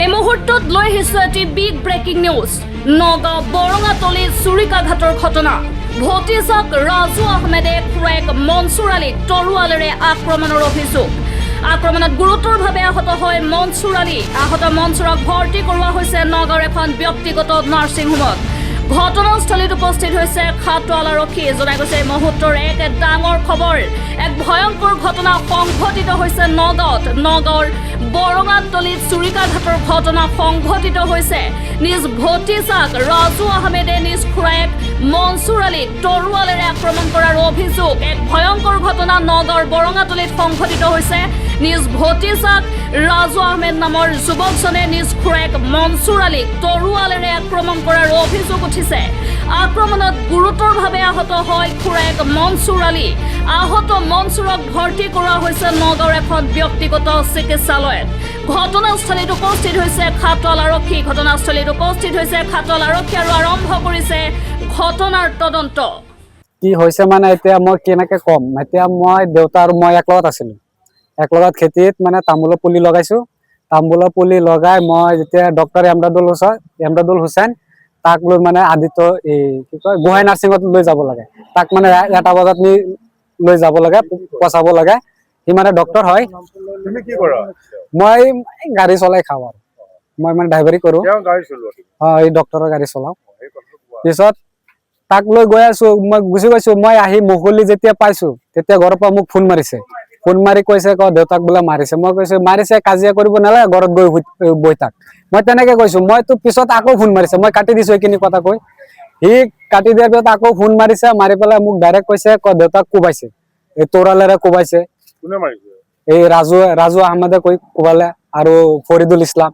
এই মুহূৰ্তত লৈ আহিছোঁ এটি বিগ ব্ৰেকিং নিউজ। নগাঁও বৰঙাতলী চুৰিকাঘাটৰ ঘটনা। ভতিজাক ৰাজু আহমেদে খুৰায়েক মনচুৰ আলীক তৰোৱালেৰে আক্ৰমণৰ অভিযোগ। আক্ৰমণত গুৰুতৰভাৱে আহত হয় মনচুৰ আলী। আহত মনচুৰক ভৰ্তি কৰোৱা হৈছে নগাঁৱৰ এখন ব্যক্তিগত নাৰ্ছিং হোমত। ঘটনাস্থলীত উপস্থিত হৈছে খাটোৱাল আৰক্ষী। জনাই গৈছে এই মুহূৰ্তৰ এক ডাঙৰ খবৰ। এক ভয়ংকৰ ঘটনা সংঘটিত হৈছে নগাঁৱত। নগাঁৱৰ বৰঙাতলীত চুৰিকাঘাটৰ ঘটনা সংঘটিত হৈছে। নিজ ভতিজাক ৰাজু আহমেদে নিজ খুৰায়েক মনচুৰ আলীক তৰোৱালেৰে আক্ৰমণ কৰাৰ অভিযোগ। এক ভয়ংকৰ ঘটনা নগাঁৱৰ বৰঙাতলীত সংঘটিত হৈছে। নিজ ভতিজাক ৰাজু আহমেদ নামৰ যুৱকজনে নিজ খুৰায়েক মনচুৰ আলীক তৰোৱালেৰে আক্ৰমণ কৰাৰ অভিযোগ উঠিছে। আক্ৰমণত গুৰুতৰভাৱে আহত হয় খুৰায়েক মনচুৰ আলী। আহত মনচুৰক ভৰ্তি কৰোৱা হৈছে নগাঁৱৰ এখন ব্যক্তিগত চিকিৎসালয়ত। ঘটনাস্থলীত উপস্থিত হৈছে খাটোৱাল আৰক্ষী। আৰু আৰম্ভ কৰিছে ঘটনাৰ তদন্ত। কি হৈছে মানে এতিয়া মই কেনেকে কম। এতিয়া মই দেউতা আৰু মই একলগত আছিলোঁ। একলগত খেতিত মানে তামোলৰ পুলি লগাইছোঁ। তামোলৰ পুলি লগাই মই যেতিয়া ডক্টৰ এমদাদুল হুছেইন তাক লৈ মানে আদিত্য এই কি কয় গোহাঁই নাৰ্ছিঙত লৈ যাব লাগে। তাক মানে এটা বজাত নি লৈ যাব লাগে, পচাব লাগে। সি মানে ডক্টৰ হয়। তুমি কি কৰা? মই গাড়ী চলাই খাওঁ আৰু মই মানে ড্ৰাইভাৰী কৰোঁ। এই ডক্টৰৰ গাড়ী চলাওঁ। পিছত তাক লৈ গৈ আছো, মই গুচি গৈছো। মই আহি মুকলি যেতিয়া পাইছো তেতিয়া ঘৰৰ পৰা মোক ফোন মাৰিছে। ফোন মাৰি কৈছে দেউতাক বোলে মাৰিছে। মই কৈছো মাৰিছে, কাজিয়া কৰিব নালাগে, ঘৰত গৈ বহি থাক। মই তেনেকে কৈছো। মইতো পিছত আকৌ ফোন মাৰিছে, মই কাটি দিছো এইখিনি কথা কৈ। সি কাটি দিয়াৰ পিছত আকৌ ফোন মাৰিছে। মাৰি পেলাই মোক ডাইৰেক্ট কৈছে দেউতাক কোবাইছে, এই তৰোৱালেৰে কোবাইছে। কোনে মাৰিছে? এই ৰাজু আহমেদে কোবালে আৰু ফৰিদুল ইছলাম,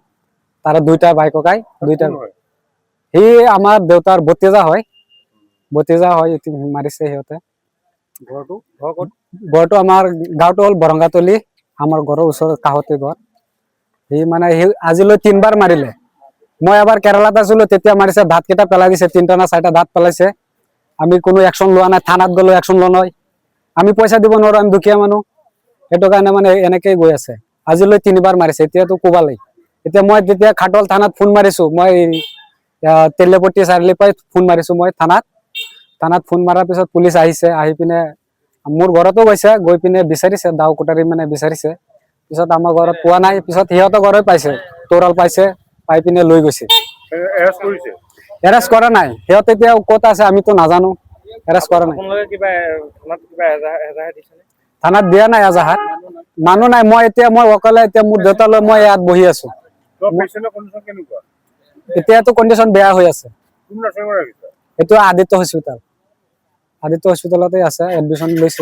তাৰে দুইটা ভাই ককাই দুইটা। সি আমাৰ দেউতাৰ ভতিজা হয়। মাৰিছে সিহঁতে। ঘৰটো আমাৰ গাঁৱটো হ'ল বৰঙাতলী। আমাৰ ঘৰৰ ওচৰত কাষতে ঘৰ। সি আজিলৈ 3 বাৰ মাৰিলে। মই এবাৰ কেৰালাত আছিলো, তেতিয়া মাৰিছে। দাঁত কেইটা পেলাই দিছে, 3টা না 4টা দাঁত পেলাইছে। আমি কোনো একশ্যন লোৱা নাই। থানাত গ'লেও একশ্যন লোৱা নাই। আমি পইচা দিব নোৱাৰো, আমি দুখীয়া মানুহ। সেইটো কাৰণে মানে এনেকেই গৈ আছে। আজিলৈ 3 বাৰ মাৰিছে, এতিয়াতো কোবালেই। এতিয়া মই যেতিয়া খাটোৱাল থানাত ফোন মাৰিছো, মই তেলেপট্টি চাৰিআলিৰ পৰাই ফোন মাৰিছো মই থানাত ফোন মৰাৰ পিছত পুলিচ আহিছে। আহি পিনে মোৰ ঘৰতো গৈছে, গৈ পিনে বিচাৰিছে, দাও কোটাৰী মানে বিচাৰিছে। পিছত আমাৰ ঘৰত পোৱা নাই। পিছত সিহঁতৰ ঘৰত পাইছে, তৰোৱাল পাইছে, পাই পিনে লৈ গৈছে। এৰেষ্ট কৰা নাই। সিহঁত এতিয়া ক'ত আছে আমিতো নাজানো। এৰেষ্ট কৰা নাই। থানাত দিয়া নাই এজাহাৰ। মানুহ নাই। মই অকলে এতিয়া মোৰ দেউতালৈ মই ইয়াত বহি আছো। এতিয়াতো কণ্ডিশ্যন বেয়া হৈ আছে। এইটো আদিত্য হস্পিটেলতে আছে, এডমিশ্যন লৈছে।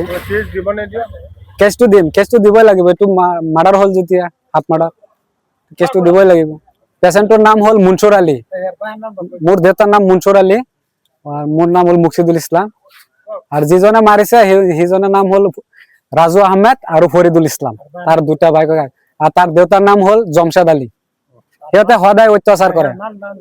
কেছটো দিবই লাগিব। এইটো মাৰ্ডাৰ হ'ল যেতিয়া, হাত মাৰ্ডাৰ, কেছটো দিবই লাগিব। পেচেণ্টৰ নাম হ'ল মনচুৰ আলী। মোৰ দেউতাৰ নাম মনচুৰ আলী, মোৰ নাম হ'ল মুকছিদুল ইছলাম। আৰু যিজনে মাৰিছে সিজনৰ নাম হ'ল ৰাজু আহমেদ আৰু ফৰিদুল ইছলাম, তাৰ 2টা ভাই ককাই। আৰু তাৰ দেউতাৰ নাম হ'ল জমশেদ আলী। সিহঁতে সদায় অত্যাচাৰ কৰে।